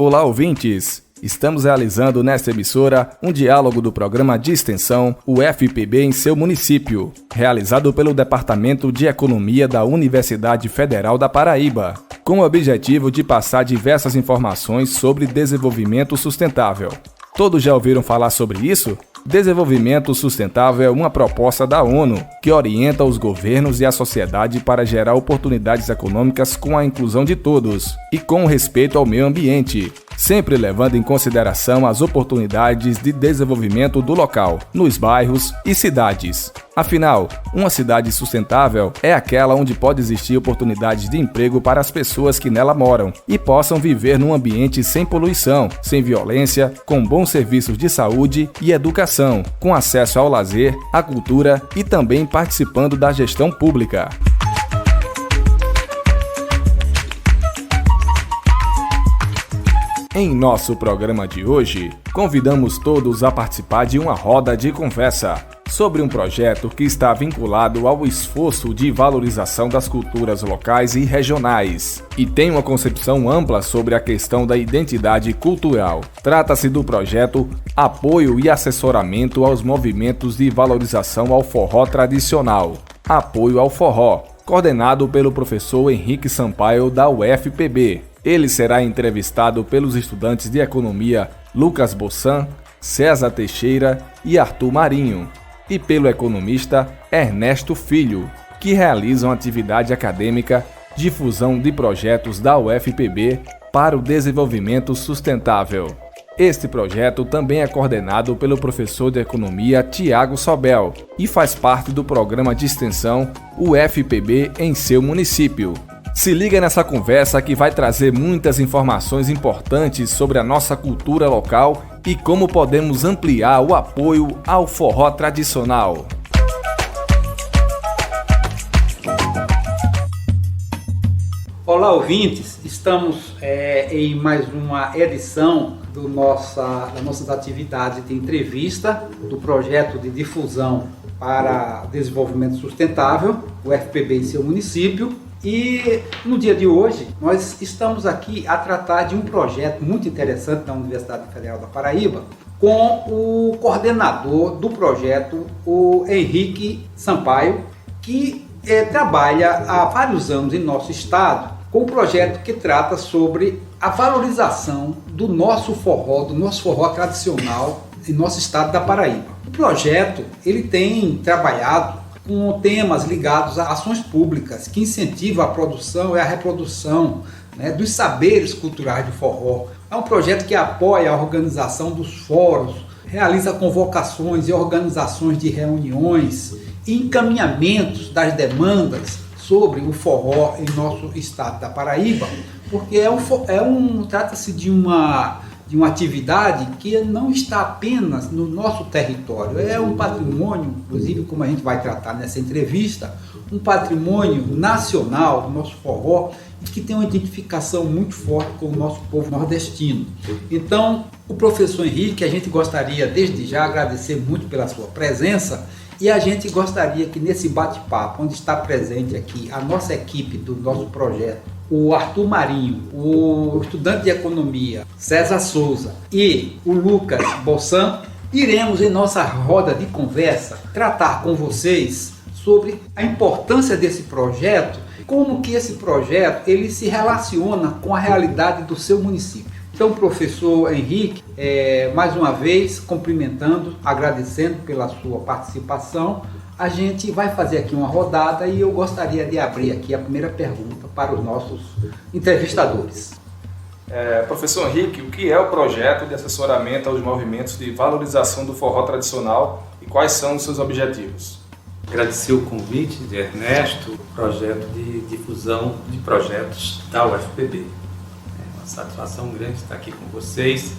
Olá, ouvintes! Estamos realizando nesta emissora um diálogo do programa de extensão UFPB em seu município, realizado pelo Departamento de Economia da Universidade Federal da Paraíba, com o objetivo de passar diversas informações sobre desenvolvimento sustentável. Todos já ouviram falar sobre isso? Desenvolvimento sustentável é uma proposta da ONU que orienta os governos e a sociedade para gerar oportunidades econômicas com a inclusão de todos e com respeito ao meio ambiente, sempre levando em consideração as oportunidades de desenvolvimento do local, nos bairros e cidades. Afinal, uma cidade sustentável é aquela onde pode existir oportunidades de emprego para as pessoas que nela moram e possam viver num ambiente sem poluição, sem violência, com bons serviços de saúde e educação, com acesso ao lazer, à cultura e também participando da gestão pública. Em nosso programa de hoje, convidamos todos a participar de uma roda de conversa sobre um projeto que está vinculado ao esforço de valorização das culturas locais e regionais e tem uma concepção ampla sobre a questão da identidade cultural. Trata-se do projeto Apoio e Assessoramento aos Movimentos de Valorização ao Forró Tradicional, Apoio ao Forró, coordenado pelo professor Henrique Sampaio da UFPB. Ele será entrevistado pelos estudantes de Economia Lucas Bossan, César Teixeira e Arthur Marinho, e pelo economista Ernesto Filho, que realizam atividade acadêmica, difusão de projetos da UFPB para o desenvolvimento sustentável. Este projeto também é coordenado pelo professor de Economia Tiago Sobel e faz parte do programa de extensão UFPB em seu município. Se liga nessa conversa que vai trazer muitas informações importantes sobre a nossa cultura local e como podemos ampliar o apoio ao forró tradicional. Olá, ouvintes! Estamos em mais uma edição das nossas atividades de entrevista do projeto de difusão para desenvolvimento sustentável, o UFPB em seu município. E no dia de hoje nós estamos aqui a tratar de um projeto muito interessante da Universidade Federal da Paraíba com o coordenador do projeto, o Henrique Sampaio, que trabalha há vários anos em nosso estado com um projeto que trata sobre a valorização do nosso forró tradicional em nosso estado da Paraíba. O projeto ele tem trabalhado com temas ligados a ações públicas que incentivam a produção e a reprodução, dos saberes culturais do forró. É um projeto que apoia a organização dos fóruns, realiza convocações e organizações de reuniões e encaminhamentos das demandas sobre o forró em nosso estado da Paraíba, porque trata-se de uma atividade que não está apenas no nosso território, é um patrimônio, inclusive como a gente vai tratar nessa entrevista, um patrimônio nacional do nosso forró e que tem uma identificação muito forte com o nosso povo nordestino. Então, o professor Henrique, a gente gostaria desde já agradecer muito pela sua presença e a gente gostaria que nesse bate-papo, onde está presente aqui a nossa equipe do nosso projeto, o Arthur Marinho, o estudante de Economia, César Souza e o Lucas Bossan, iremos em nossa roda de conversa tratar com vocês sobre a importância desse projeto, como que esse projeto ele se relaciona com a realidade do seu município. Então, professor Henrique, mais uma vez cumprimentando, agradecendo pela sua participação. A gente vai fazer aqui uma rodada e eu gostaria de abrir aqui a primeira pergunta para os nossos entrevistadores. Professor Henrique, o que é o projeto de assessoramento aos movimentos de valorização do forró tradicional e quais são os seus objetivos? Agradecer o convite de Ernesto, projeto de difusão de projetos da UFPB. É uma satisfação grande estar aqui com vocês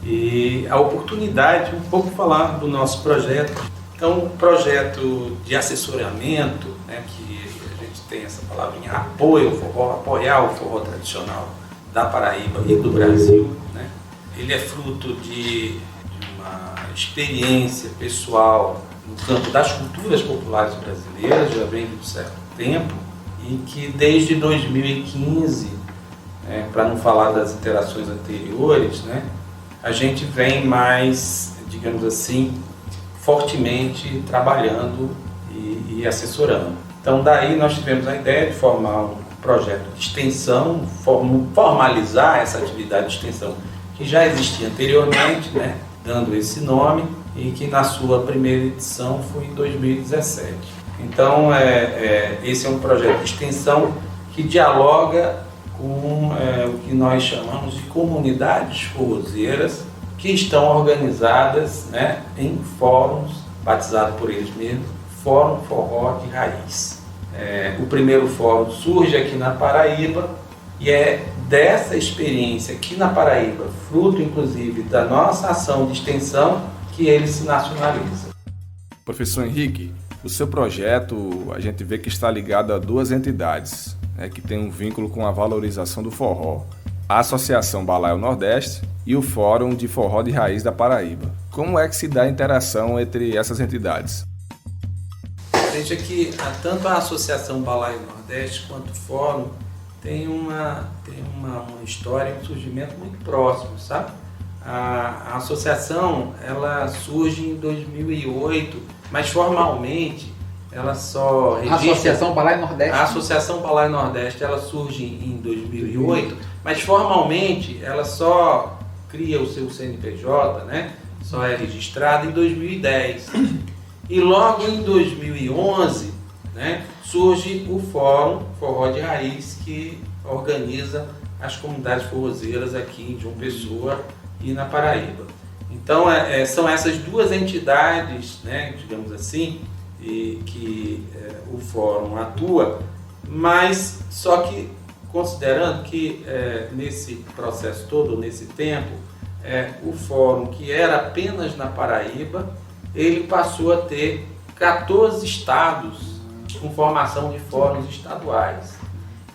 e a oportunidade de um pouco falar do nosso projeto. Então, o projeto de assessoramento, que a gente tem essa palavrinha, apoio ao forró, apoiar o forró tradicional da Paraíba e do Brasil, ele é fruto de uma experiência pessoal no campo das culturas populares brasileiras, já vem de um certo tempo, e que desde 2015 para não falar das interações anteriores, né, a gente vem mais, digamos assim, fortemente trabalhando e assessorando. Então daí nós tivemos a ideia de formar um projeto de extensão, formalizar essa atividade de extensão que já existia anteriormente, né, dando esse nome, e que na sua primeira edição foi em 2017. Então esse é um projeto de extensão que dialoga com o que nós chamamos de comunidades forrozeiras que estão organizadas, né, em fóruns, batizado por eles mesmos, Fórum Forró de Raiz. O primeiro fórum surge aqui na Paraíba e é dessa experiência aqui na Paraíba, fruto inclusive da nossa ação de extensão, que ele se nacionaliza. Professor Henrique, o seu projeto a gente vê que está ligado a duas entidades, né, que tem um vínculo com a valorização do forró: a Associação Balaio Nordeste e o Fórum de Forró de Raiz da Paraíba. Como é que se dá a interação entre essas entidades? Veja que tanto a Associação Balaio Nordeste quanto o Fórum tem uma história, um surgimento muito próximo, sabe? A associação, ela surge em 2008, mas formalmente ela só registra... Associação Balaio Nordeste. A Associação Balaio Nordeste, ela surge em 2008, mas formalmente ela só cria o seu CNPJ, né? Só é registrada em 2010. E logo em 2011, né, surge o Fórum Forró de Raiz, que organiza as comunidades forrozeiras aqui em João Pessoa e na Paraíba. Então são essas duas entidades, né, digamos assim, que o Fórum atua, mas só que considerando que nesse processo todo, nesse tempo, o Fórum, que era apenas na Paraíba, ele passou a ter 14 estados com formação de fóruns estaduais.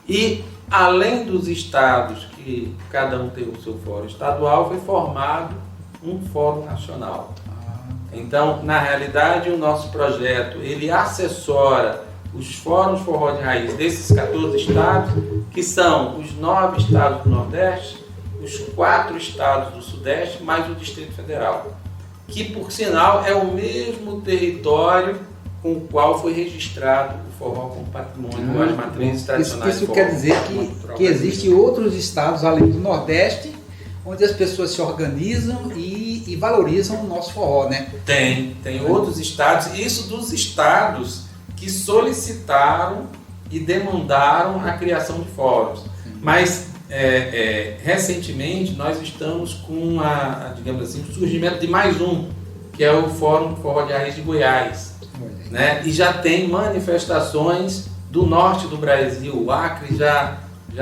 E, além dos estados, que cada um tem o seu fórum estadual, foi formado um fórum nacional. Então, na realidade, o nosso projeto, ele assessora os fóruns forró de raiz desses 14 estados, que são os 9 estados do Nordeste, os 4 estados do Sudeste, mais o Distrito Federal, que, por sinal, é o mesmo território com o qual foi registrado o forró como patrimônio, as matrizes tradicionais. Isso quer dizer que existem outros estados, além do Nordeste, onde as pessoas se organizam e valorizam o nosso forró, né? Tem outros estados, isso dos estados que solicitaram e demandaram a criação de fóruns. Mas, recentemente, nós estamos com, digamos assim, o surgimento de mais um, que é o Fórum Forró de Raiz de Goiás. Né? E já tem manifestações do norte do Brasil. O Acre já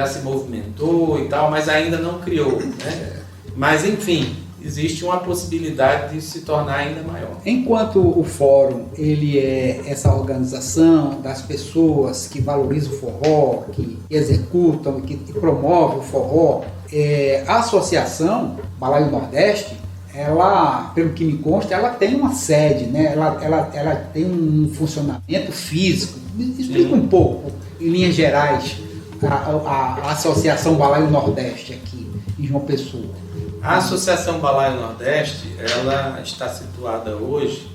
se movimentou e tal, mas ainda não criou. Né? Mas, enfim, existe uma possibilidade de se tornar ainda maior. Enquanto o fórum ele é essa organização das pessoas que valorizam o forró, que executam, que promovem o forró, a associação Balaio Nordeste, ela, pelo que me consta, ela tem uma sede, né? Ela tem um funcionamento físico. Explica um pouco, em linhas gerais, a Associação Balaio Nordeste aqui em João Pessoa. A Associação Balaio Nordeste, ela está situada hoje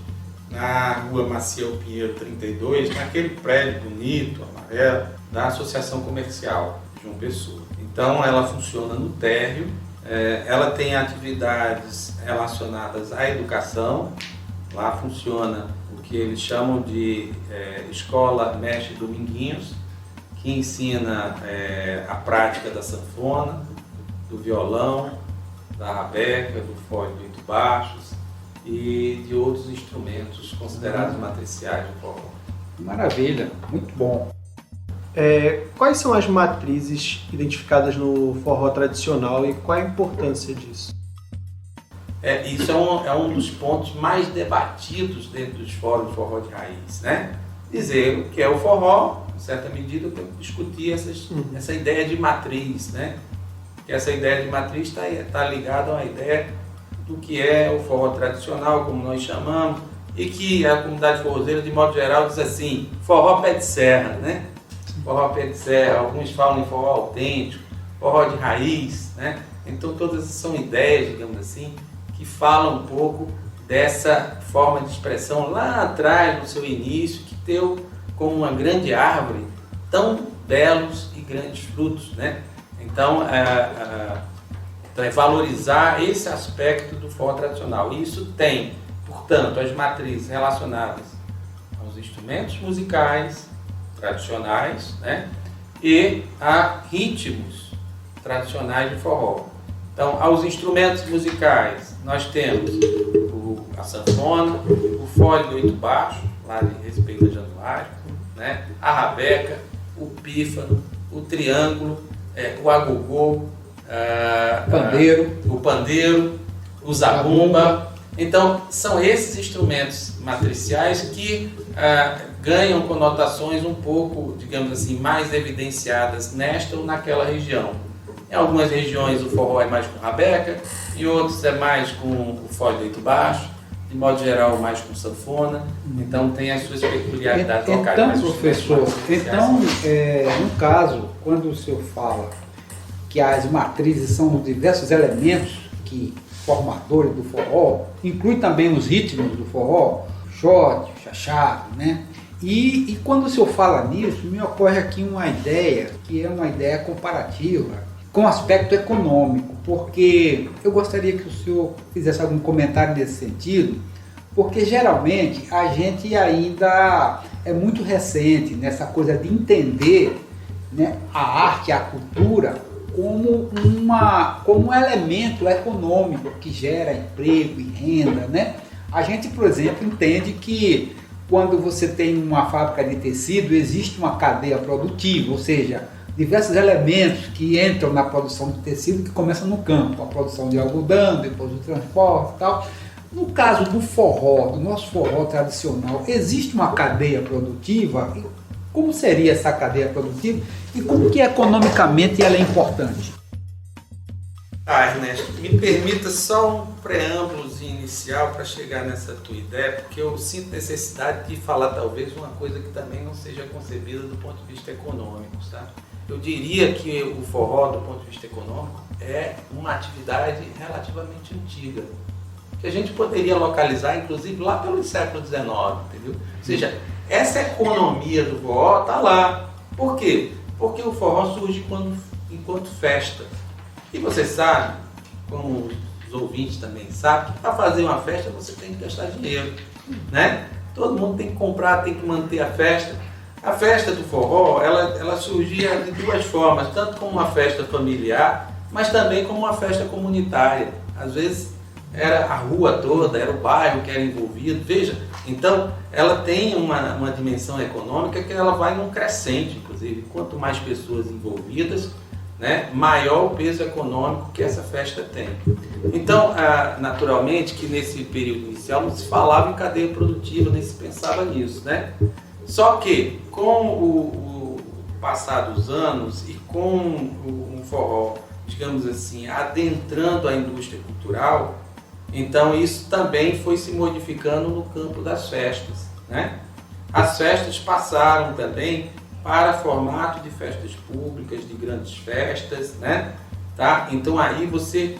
na rua Maciel Pinheiro 32, naquele prédio bonito, amarelo, da Associação Comercial de João Pessoa. Então ela funciona no térreo, ela tem atividades relacionadas à educação, lá funciona o que eles chamam de Escola Mestre Dominguinhos, que ensina a prática da sanfona, do violão, da rabeca, do fole de 8 baixos e de outros instrumentos considerados matriciais do forró. Maravilha, muito bom. Quais são as matrizes identificadas no forró tradicional e qual a importância disso? Isso é um dos pontos mais debatidos dentro dos fóruns de forró de raiz, né? Dizer o que é o forró, em certa medida, para discutir essa ideia de matriz, né? Que essa ideia de matriz está ligada a uma ideia do que é o forró tradicional, como nós chamamos, e que a comunidade forrozeira, de modo geral, diz assim, forró pé de serra, né? Forró pé de serra, alguns falam em forró autêntico, forró de raiz, né? Então todas são ideias, digamos assim, que falam um pouco dessa forma de expressão lá atrás, no seu início, que deu como uma grande árvore tão belos e grandes frutos, né? Então é valorizar esse aspecto do forró tradicional. E isso tem, portanto, as matrizes relacionadas aos instrumentos musicais tradicionais, né? E a ritmos tradicionais de forró. Então, aos instrumentos musicais, nós temos a sanfona, o fole de 8 baixo, lá de Respeito a Januário, né? A rabeca, o pífano, o triângulo, o agogô, o pandeiro, o zabumba. Então, são esses instrumentos matriciais que ganham conotações um pouco, digamos assim, mais evidenciadas nesta ou naquela região. Em algumas regiões o forró é mais com rabeca, em outros é mais com o fole de 8 baixo, de modo geral mais com sanfona. Então tem as suas peculiaridades locais. Então, professor, no caso, quando o senhor fala que as matrizes são diversos elementos que formadores do forró, inclui também os ritmos do forró, shot, chachado, né? E quando o senhor fala nisso, me ocorre aqui uma ideia, que é uma ideia comparativa com o aspecto econômico, porque eu gostaria que o senhor fizesse algum comentário nesse sentido, porque geralmente a gente ainda é muito recente nessa coisa de entender, né, a arte, a cultura, como um elemento econômico que gera emprego e renda, né? A gente, por exemplo, entende que quando você tem uma fábrica de tecido, existe uma cadeia produtiva, ou seja, diversos elementos que entram na produção de tecido que começam no campo, a produção de algodão, depois o transporte e tal. No caso do forró, do nosso forró tradicional, existe uma cadeia produtiva? Como seria essa cadeia produtiva e como que economicamente ela é importante? Ernesto, me permita só um preâmbulo inicial para chegar nessa tua ideia, porque eu sinto necessidade de falar talvez uma coisa que também não seja concebida do ponto de vista econômico, tá? Eu diria que o forró, do ponto de vista econômico, é uma atividade relativamente antiga, que a gente poderia localizar, inclusive, lá pelo século XIX, entendeu? Ou seja, essa economia do forró está lá. Por quê? Porque o forró surge enquanto festa. E você sabe, como os ouvintes também sabem, que para fazer uma festa você tem que gastar dinheiro, né? Todo mundo tem que comprar, tem que manter a festa. A festa do forró, ela surgia de duas formas, tanto como uma festa familiar, mas também como uma festa comunitária. Às vezes era a rua toda, era o bairro que era envolvido. Veja, então ela tem uma dimensão econômica que ela vai num crescente, inclusive. Quanto mais pessoas envolvidas, né, maior o peso econômico que essa festa tem. Então, naturalmente, que nesse período inicial não se falava em cadeia produtiva, nem se pensava nisso, né? Só que, com o passar dos anos e com o forró, digamos assim, adentrando a indústria cultural, então isso também foi se modificando no campo das festas, né? As festas passaram também para formato de festas públicas, de grandes festas, né? Tá? Então aí você,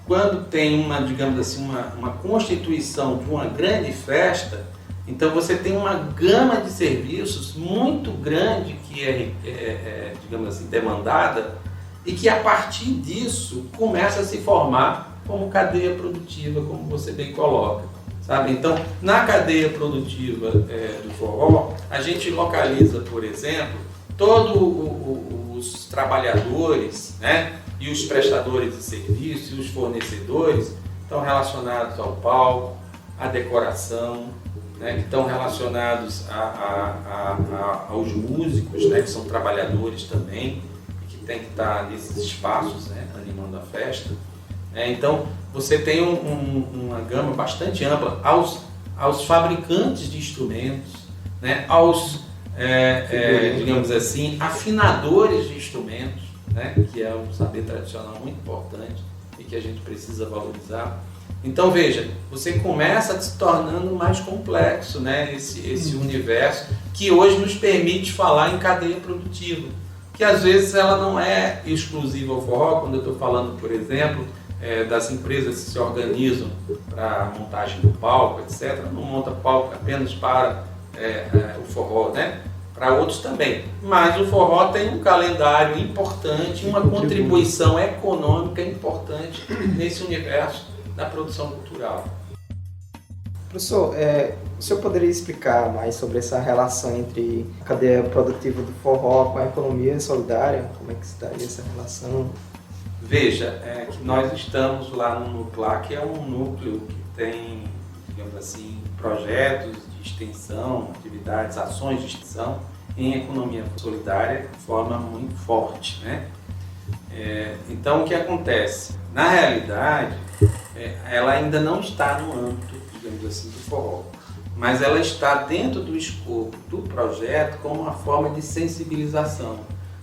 quando tem digamos assim, uma constituição de uma grande festa, então você tem uma gama de serviços muito grande que digamos assim, demandada e que a partir disso começa a se formar como cadeia produtiva, como você bem coloca, sabe? Então, na cadeia produtiva do forró, a gente localiza, por exemplo, todos os trabalhadores, né? E os prestadores de serviço e os fornecedores estão relacionados ao palco, à decoração, né, que estão relacionados aos músicos, né, que são trabalhadores também, e que tem que estar nesses espaços, né, animando a festa. Então, você tem uma gama bastante ampla aos fabricantes de instrumentos, né, aos, digamos assim, afinadores de instrumentos, né, que é um saber tradicional muito importante e que a gente precisa valorizar. Então veja, você começa se tornando mais complexo, né, esse universo que hoje nos permite falar em cadeia produtiva. que às vezes ela não é exclusiva ao forró. Quando eu estou falando, por exemplo, das empresas que se organizam para a montagem do palco, etc., não monta palco apenas para o forró, né? Para outros também. Mas o forró tem um calendário importante, uma contribuição econômica importante nesse universo da produção cultural. Professor, o senhor poderia explicar mais sobre essa relação entre a cadeia produtiva do forró com a economia solidária? Como é que se daria essa relação? Veja, que nós estamos lá no NUPLAR, que é um núcleo que tem, digamos assim, projetos de extensão, atividades, ações de extensão em economia solidária de forma muito forte, né? Então, o que acontece? Na realidade, ela ainda não está no âmbito, digamos assim, do forró, mas ela está dentro do escopo do projeto como uma forma de sensibilização.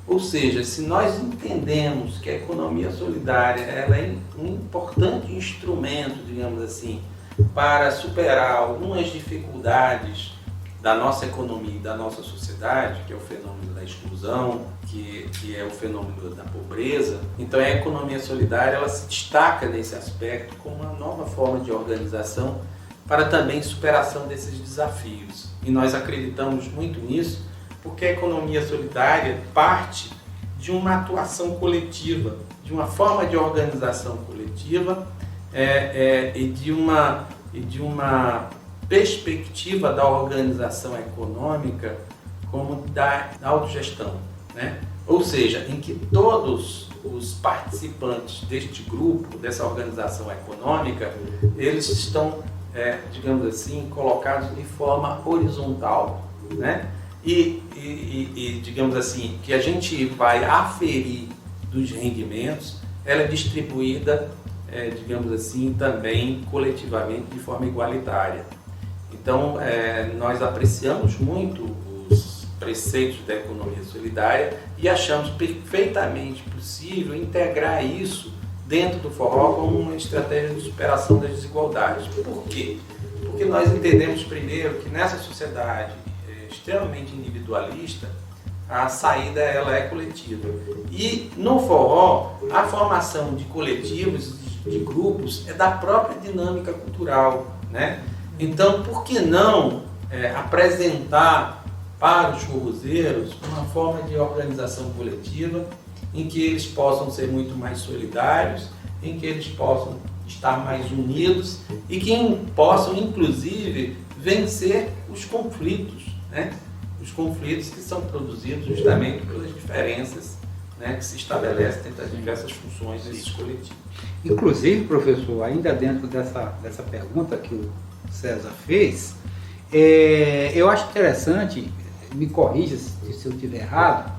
Ou seja, se nós entendemos que a economia solidária ela é um importante instrumento, digamos assim, para superar algumas dificuldades da nossa economia e da nossa sociedade, que é o fenômeno da exclusão, que é o fenômeno da pobreza, então a economia solidária ela se destaca nesse aspecto como uma nova forma de organização para também superação desses desafios. E nós acreditamos muito nisso, porque a economia solidária parte de uma atuação coletiva, de uma forma de organização coletiva e de uma perspectiva da organização econômica como da autogestão, né? Ou seja, em que todos os participantes deste grupo, dessa organização econômica, eles estão, digamos assim, colocados de forma horizontal, né? E digamos assim, que a gente vai aferir dos rendimentos, ela é distribuída, digamos assim, também coletivamente de forma igualitária. Então, nós apreciamos muito os preceitos da economia solidária e achamos perfeitamente possível integrar isso dentro do forró como uma estratégia de superação das desigualdades. Por quê? Porque nós entendemos primeiro que nessa sociedade extremamente individualista, a saída ela é coletiva. E no forró, a formação de coletivos, de grupos, é da própria dinâmica cultural, né? Então, por que não apresentar para os forrozeiros uma forma de organização coletiva em que eles possam ser muito mais solidários, em que eles possam estar mais unidos e que possam, inclusive, vencer os conflitos, né? Os conflitos que são produzidos justamente pelas diferenças, né, que se estabelecem entre as diversas funções desses coletivos. Inclusive, professor, ainda dentro dessa pergunta que o César fez, eu acho interessante, me corrija se eu estiver errado,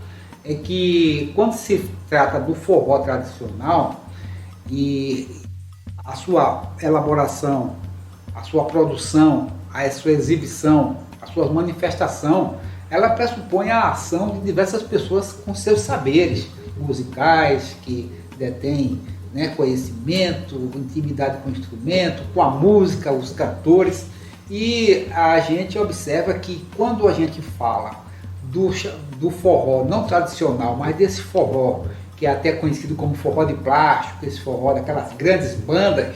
é que quando se trata do forró tradicional e a sua elaboração, a sua produção, a sua exibição, a sua manifestação, ela pressupõe a ação de diversas pessoas com seus saberes musicais, que detêm, né, conhecimento, intimidade com o instrumento, com a música, os cantores. E a gente observa que quando a gente fala do forró não tradicional, mas desse forró que é até conhecido como forró de plástico, esse forró daquelas grandes bandas,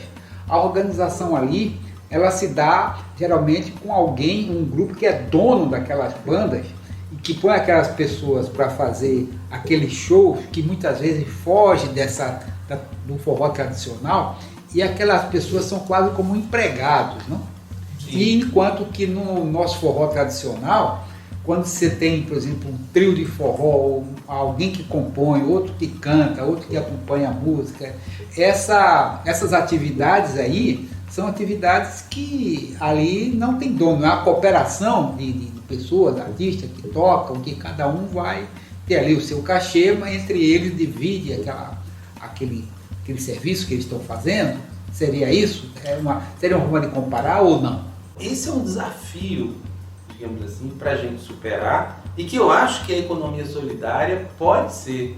a organização ali ela se dá geralmente com alguém, um grupo que é dono daquelas bandas e que põe aquelas pessoas para fazer aqueles shows que muitas vezes foge do forró tradicional, e aquelas pessoas são quase como empregados, não? E enquanto que no nosso forró tradicional, quando você tem, por exemplo, um trio de forró, alguém que compõe, outro que canta, outro que acompanha a música, essas atividades aí são atividades que ali não tem dono, é uma cooperação de pessoas, artistas que tocam, que cada um vai ter ali o seu cachê, mas entre eles divide aquele serviço que eles estão fazendo. Seria isso? Seria uma forma de comparar ou não? Esse é um desafio, digamos assim, para a gente superar, e que eu acho que a economia solidária pode ser,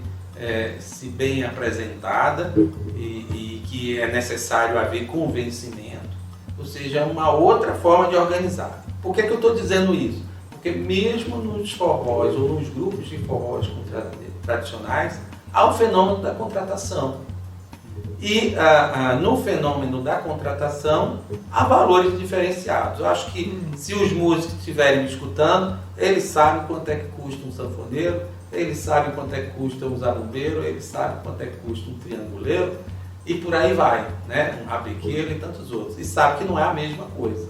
se bem apresentada, e que é necessário haver convencimento, ou seja, uma outra forma de organizar. Por que eu estou dizendo isso? Porque mesmo nos forrós ou nos grupos de forrós tradicionais, há o fenômeno da contratação. E no fenômeno da contratação, há valores diferenciados. Eu acho que se os músicos estiverem me escutando, eles sabem quanto é que custa um sanfoneiro, eles sabem quanto é que custa um zabumbeiro, eles sabem quanto é que custa um trianguleiro, e por aí vai, né? Um rabequeiro e tantos outros. E sabe que não é a mesma coisa,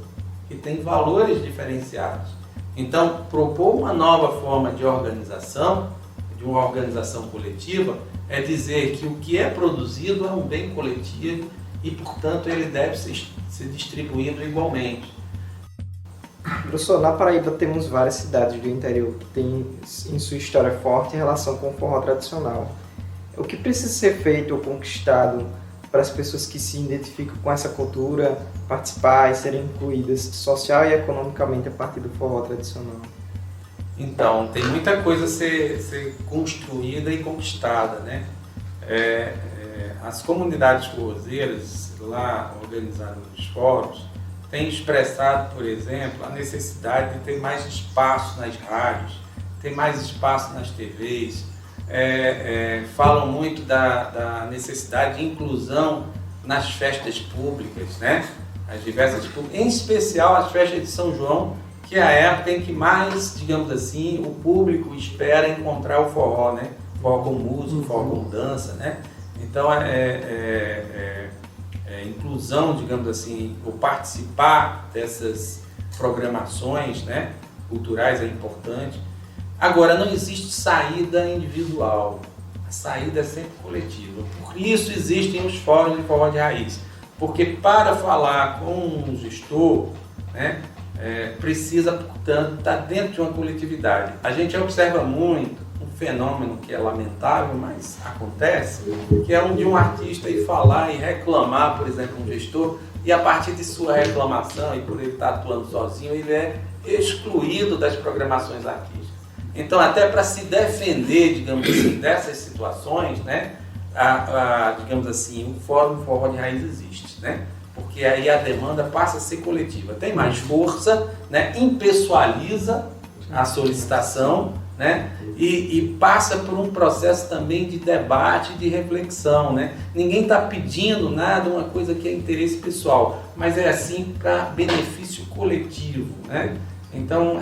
que tem valores diferenciados. Então, propor uma nova forma de organização, de uma organização coletiva, é dizer que o que é produzido é um bem coletivo e, portanto, ele deve ser distribuído igualmente. Professor, na Paraíba temos várias cidades do interior que têm em sua história forte relação com o forró tradicional. O que precisa ser feito ou conquistado para as pessoas que se identificam com essa cultura participar e serem incluídas social e economicamente a partir do forró tradicional? Então, tem muita coisa a ser construída e conquistada, né? As comunidades forrozeiras, lá organizadas nos fóruns, têm expressado, por exemplo, a necessidade de ter mais espaço nas rádios, ter mais espaço nas TVs, falam muito da necessidade de inclusão nas festas públicas, né? As diversas públicas, em especial as festas de São João, que é a época em que mais, digamos assim, o público espera encontrar o forró, né? Forró com música, forró com dança, né? Então, inclusão, digamos assim, ou participar dessas programações, né, culturais é importante. Agora, não existe saída individual, a saída é sempre coletiva. Por isso existem os fóruns de forró de raiz, porque para falar com um gestor, né, precisa, portanto, estar dentro de uma coletividade. A gente observa muito um fenômeno que é lamentável, mas acontece, que é de um artista ir falar e reclamar, por exemplo, um gestor, e a partir de sua reclamação, e por ele estar atuando sozinho, ele é excluído das programações artísticas. Então, até para se defender, digamos assim, dessas situações, né, digamos assim, o Fórum Forró de Raiz existe, né? Porque aí a demanda passa a ser coletiva, tem mais força, né? Impessoaliza a solicitação, né? E passa por um processo também de debate, de reflexão, né? Ninguém está pedindo nada, uma coisa que é interesse pessoal, mas é assim para benefício coletivo, né? Então,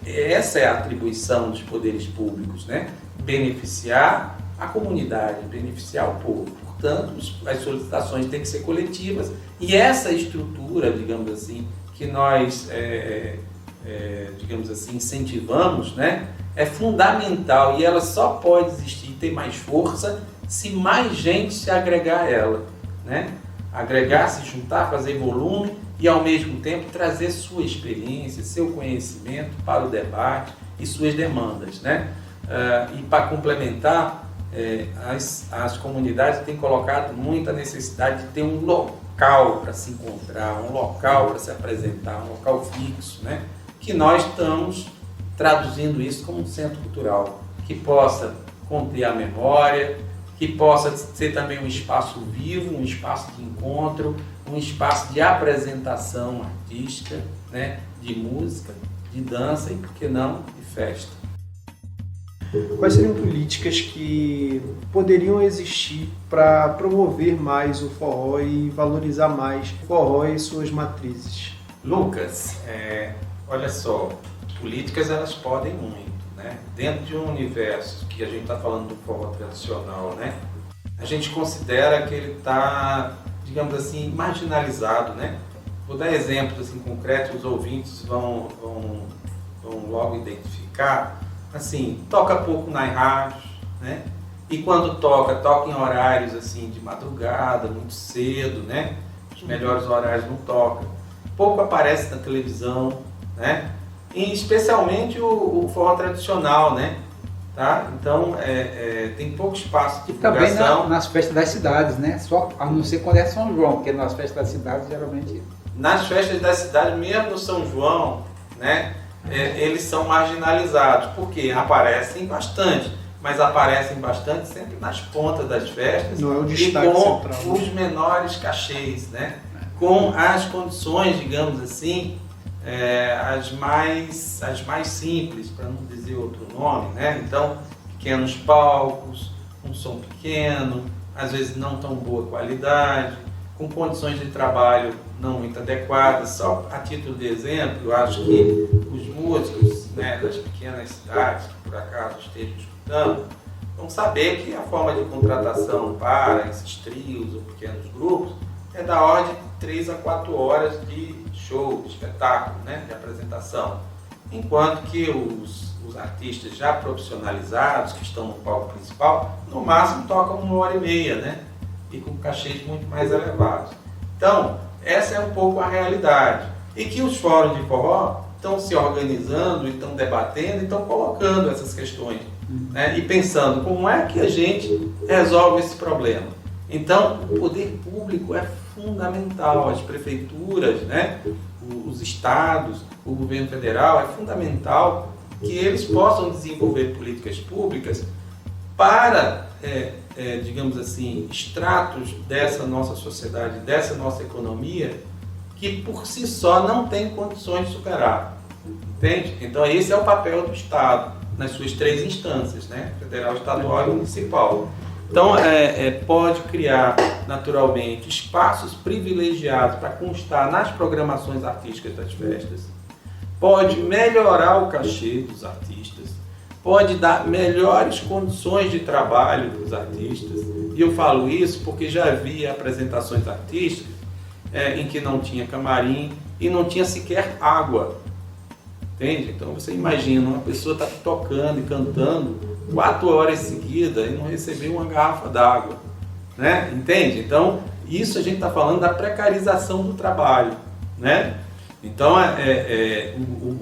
essa é a atribuição dos poderes públicos, né? Beneficiar a comunidade, beneficiar o povo. Portanto, as solicitações têm que ser coletivas e essa estrutura, digamos assim, que nós, digamos assim, incentivamos, né, é fundamental e ela só pode existir e ter mais força se mais gente se agregar a ela, né? Agregar, se juntar, fazer volume e, ao mesmo tempo, trazer sua experiência, seu conhecimento para o debate e suas demandas, né? E para complementar, as comunidades têm colocado muita necessidade de ter um local para se encontrar, um local para se apresentar, um local fixo, né? Que nós estamos traduzindo isso como um centro cultural, que possa conter a memória, que possa ser também um espaço vivo, um espaço de encontro, um espaço de apresentação artística, né? De música, de dança e, por que não, de festa. Quais seriam políticas que poderiam existir para promover mais o forró e valorizar mais o forró e suas matrizes? Lucas, olha só, políticas elas podem muito, né? Dentro de um universo que a gente está falando do forró tradicional, né? A gente considera que ele está, digamos assim, marginalizado, né? Vou dar exemplos assim, concretos, os ouvintes vão logo identificar. Assim, toca pouco nas rádios, né? E quando toca em horários assim de madrugada, muito cedo, né? Os melhores horários não toca. Pouco aparece na televisão, né? E especialmente o forró tradicional, né? Tá? Então, tem pouco espaço de divulgação. Também nas festas das cidades, né? Só, a não ser quando é São João, porque nas festas das cidades, geralmente... Nas festas da cidade, mesmo no São João, né? Eles são marginalizados, porque aparecem bastante, mas aparecem bastante sempre nas pontas das festas. Não é o e destaque com central. os menores cachês, né? Com as condições, digamos assim, as mais simples, para não dizer outro nome, né? Então, pequenos palcos, um som pequeno, às vezes não tão boa qualidade, com condições de trabalho não muito adequadas. Só a título de exemplo, eu acho que os músicos, né, das pequenas cidades, que por acaso estejam escutando, vão saber que a forma de contratação para esses trios ou pequenos grupos é da ordem de 3 a 4 horas de show, de espetáculo, né, de apresentação. Enquanto que os artistas já profissionalizados, que estão no palco principal, no máximo tocam 1h30, né, e com cachês muito mais elevados. Então, essa é um pouco a realidade. E que os fóruns de forró estão se organizando, estão debatendo, estão colocando essas questões, né, e pensando como é que a gente resolve esse problema. Então, o poder público é fundamental, as prefeituras, né, os estados, o governo federal, é fundamental que eles possam desenvolver políticas públicas para, digamos assim, estratos dessa nossa sociedade, dessa nossa economia, que por si só não tem condições de superar. Entende? Então esse é o papel do Estado, nas suas 3 instâncias, né? Federal, estadual e municipal. Então pode criar naturalmente espaços privilegiados para constar nas programações artísticas das festas, pode melhorar o cachê dos artistas, pode dar melhores condições de trabalho para os artistas. E eu falo isso porque já vi apresentações artísticas em que não tinha camarim e não tinha sequer água. Entende? Então você imagina, uma pessoa está tocando e cantando 4 horas seguidas e não receber uma garrafa d'água, né? Entende? Então isso a gente está falando da precarização do trabalho, né? Então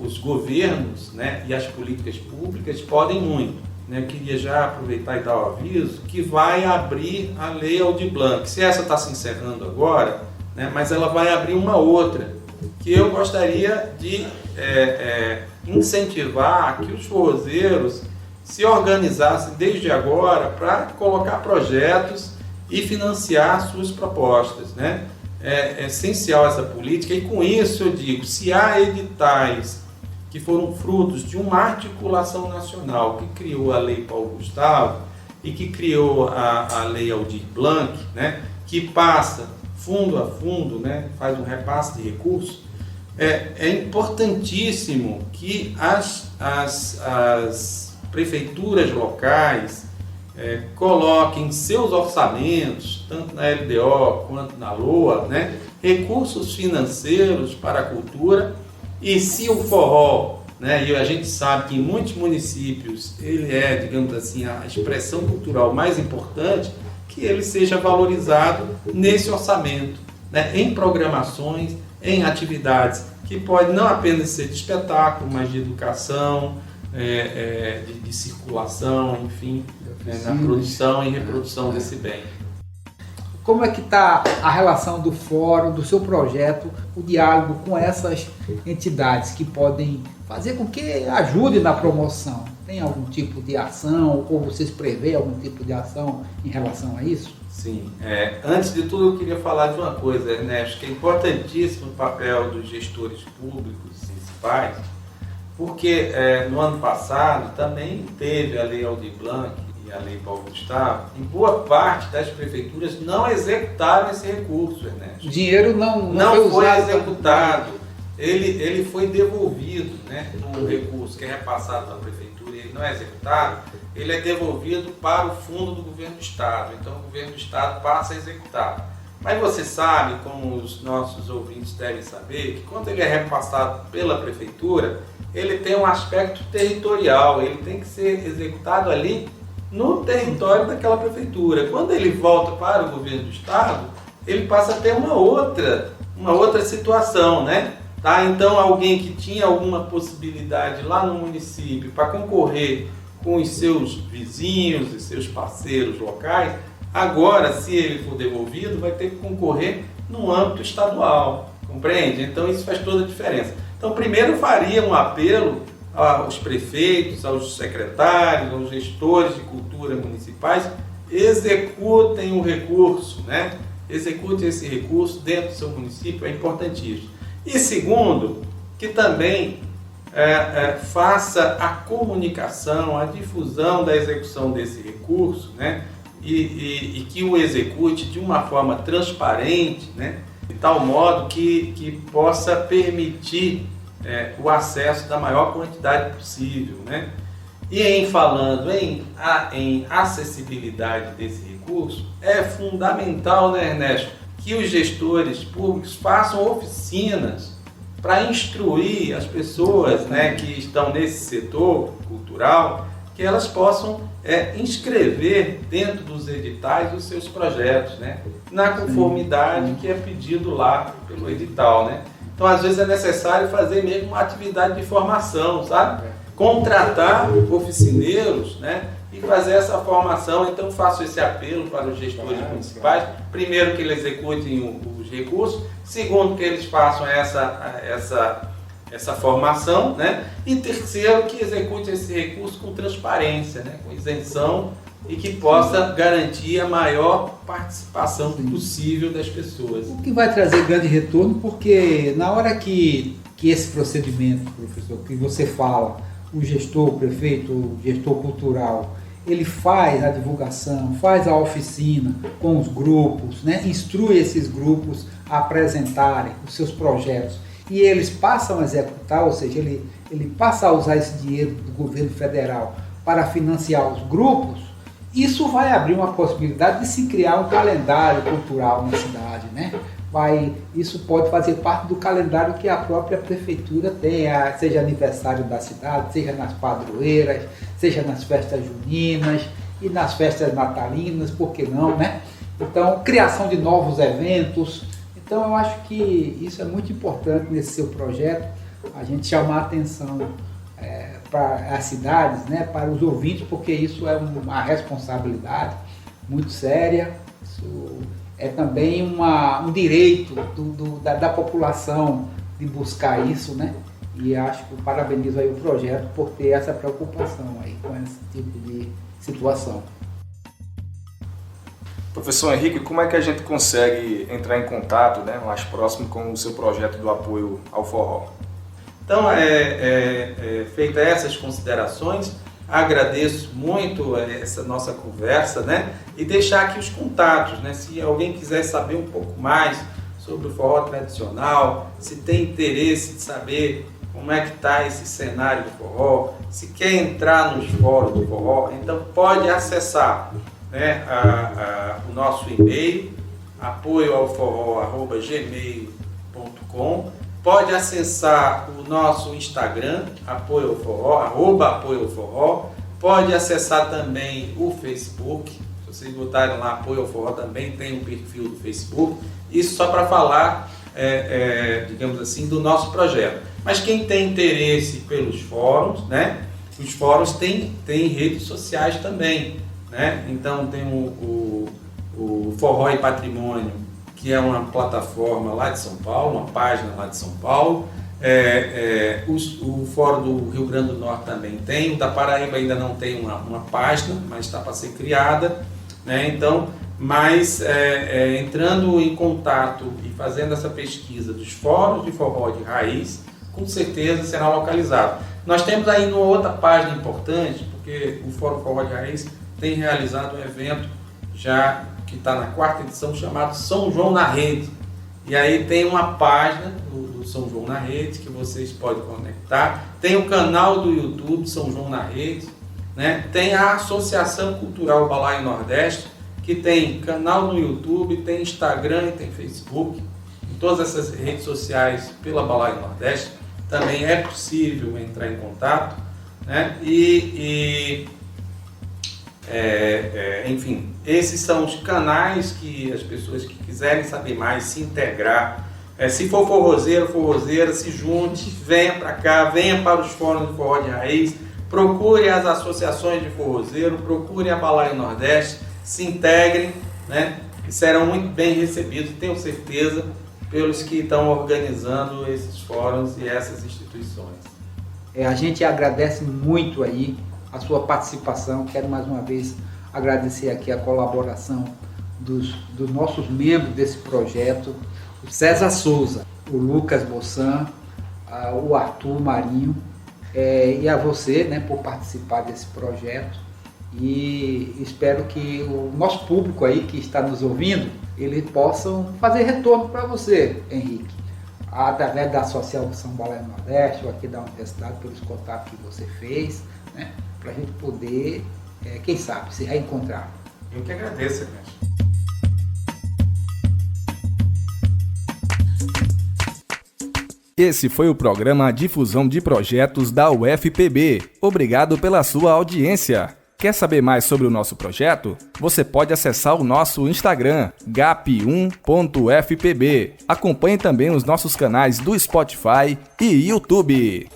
os governos, né, e as políticas públicas podem muito, né? Eu queria já aproveitar e dar o aviso que vai abrir a Lei Aldir Blanc. Se essa está se encerrando agora, né, mas ela vai abrir uma outra, que eu gostaria de incentivar que os forrozeiros se organizassem desde agora para colocar projetos e financiar suas propostas, né? É essencial essa política, e com isso eu digo, se há editais que foram frutos de uma articulação nacional que criou a Lei Paulo Gustavo e que criou a Lei Aldir Blanc, né, que passa fundo a fundo, né, faz um repasse de recursos, é importantíssimo que as prefeituras locais coloquem seus orçamentos, tanto na LDO quanto na LOA, né, recursos financeiros para a cultura. E se o forró, né, e a gente sabe que em muitos municípios ele é, digamos assim, a expressão cultural mais importante, que ele seja valorizado nesse orçamento, né, em programações, em atividades que podem não apenas ser de espetáculo, mas de educação, de circulação, enfim, na produção e reprodução desse bem. Como é que está a relação do fórum, do seu projeto, o diálogo com essas entidades que podem fazer com que ajude na promoção? Tem algum tipo de ação, ou vocês prevêem algum tipo de ação em relação a isso? Sim. Antes de tudo, eu queria falar de uma coisa, Ernesto, que é importantíssimo o papel dos gestores públicos municipais, porque no ano passado também teve a Lei Aldir Blanc e a Lei Paulo Gustavo, e boa parte das prefeituras não executaram esse recurso, Ernesto. O dinheiro não foi executado, ele foi devolvido, né, no recurso que é repassado pela prefeitura e ele não é executado, ele é devolvido para o fundo do governo do Estado, então o governo do Estado passa a executar. Mas você sabe, como os nossos ouvintes devem saber, que quando ele é repassado pela prefeitura, ele tem um aspecto territorial, ele tem que ser executado ali no território daquela prefeitura. Quando ele volta para o governo do Estado, ele passa a ter uma outra situação, né? Tá? Então alguém que tinha alguma possibilidade lá no município para concorrer com os seus vizinhos e seus parceiros locais, agora, se ele for devolvido, vai ter que concorrer no âmbito estadual, compreende? Então isso faz toda a diferença. Então primeiro eu faria um apelo aos prefeitos, aos secretários, aos gestores de cultura municipais, executem o recurso, né? Executem esse recurso dentro do seu município, é importantíssimo. E segundo, que também faça a comunicação, a difusão da execução desse recurso, né? E que o execute de uma forma transparente, né? De tal modo que possa permitir o acesso da maior quantidade possível, né? E falando em acessibilidade desse recurso, é fundamental, né, Ernesto, que os gestores públicos façam oficinas para instruir as pessoas, né, que estão nesse setor cultural, que elas possam inscrever dentro dos editais os seus projetos, né, na conformidade que é pedido lá pelo edital, né. Então, às vezes é necessário fazer mesmo uma atividade de formação, sabe? Contratar oficineiros, né, e fazer essa formação. Então, faço esse apelo para os gestores municipais. Primeiro, que eles executem os recursos. Segundo, que eles façam essa formação, né? E terceiro, que execute esse recurso com transparência, né? Com isenção, e que possa garantir a maior participação possível das pessoas. O que vai trazer grande retorno, porque na hora que esse procedimento, professor, que você fala, o gestor, o prefeito, o gestor cultural, ele faz a divulgação, faz a oficina com os grupos, né? Instrui esses grupos a apresentarem os seus projetos e eles passam a executar, ou seja, ele passa a usar esse dinheiro do governo federal para financiar os grupos. Isso vai abrir uma possibilidade de se criar um calendário cultural na cidade, né? Isso pode fazer parte do calendário que a própria prefeitura tem, seja aniversário da cidade, seja nas padroeiras, seja nas festas juninas e nas festas natalinas, por que não, né? Então, criação de novos eventos. Então, eu acho que isso é muito importante nesse seu projeto, a gente chamar a atenção para as cidades, né, para os ouvintes, porque isso é uma responsabilidade muito séria. Isso é também um direito da população de buscar isso, né? E acho que parabenizo aí o projeto por ter essa preocupação aí com esse tipo de situação. Professor Henrique, como é que a gente consegue entrar em contato, né, mais próximo com o seu projeto do apoio ao forró? Então, feitas essas considerações, agradeço muito essa nossa conversa, né? E deixar aqui os contatos, né? Se alguém quiser saber um pouco mais sobre o forró tradicional, se tem interesse de saber como é que está esse cenário do forró, se quer entrar nos fóruns do forró, então pode acessar, né, o nosso e-mail, apoioalforró@gmail.com. Pode acessar o nosso Instagram, Apoio ao Forró, @Apoio ao Forró. Pode acessar também o Facebook. Se vocês botarem lá Apoio ao Forró, também tem um perfil do Facebook. Isso só para falar, digamos assim, do nosso projeto. Mas quem tem interesse pelos fóruns, né? Os fóruns têm redes sociais também, né? Então tem o Forró e Patrimônio, que é uma plataforma lá de São Paulo, uma página lá de São Paulo. O Fórum do Rio Grande do Norte também tem, o da Paraíba ainda não tem uma página, mas está para ser criada, né? Então, entrando em contato e fazendo essa pesquisa dos fóruns de forró de raiz, com certeza será localizado. Nós temos aí uma outra página importante, porque o Fórum Forró de Raiz tem realizado um evento já que está na 4ª edição, chamado São João na Rede. E aí tem uma página do São João na Rede que vocês podem conectar. Tem o canal do YouTube São João na Rede, né? Tem a Associação Cultural Balaio Nordeste, que tem canal no YouTube, tem Instagram e tem Facebook. Em todas essas redes sociais pela Balaio Nordeste também é possível entrar em contato, né? Enfim, esses são os canais que as pessoas que quiserem saber mais, se integrar, se for forrozeiro, forrozeira, se junte, venha para cá, venha para os fóruns de forró de raiz, procure as associações de forrozeiro, procure a Balaio Nordeste, se integrem, né? E serão muito bem recebidos, tenho certeza, pelos que estão organizando esses fóruns e essas instituições. A gente agradece muito aí a sua participação. Quero mais uma vez agradecer aqui a colaboração dos nossos membros desse projeto, o César Souza, o Lucas Bossan, o Arthur Marinho e a você, né, por participar desse projeto. E espero que o nosso público aí que está nos ouvindo, eles possam fazer retorno para você, Henrique, através da Associação Balé Nordeste ou aqui da Universidade, pelos contatos que você fez, né, para a gente poder, quem sabe, se reencontrar. Eu que agradeço, Ernesto. Esse foi o programa Difusão de Projetos da UFPB. Obrigado pela sua audiência. Quer saber mais sobre o nosso projeto? Você pode acessar o nosso Instagram, gap1.fpb. Acompanhe também os nossos canais do Spotify e YouTube.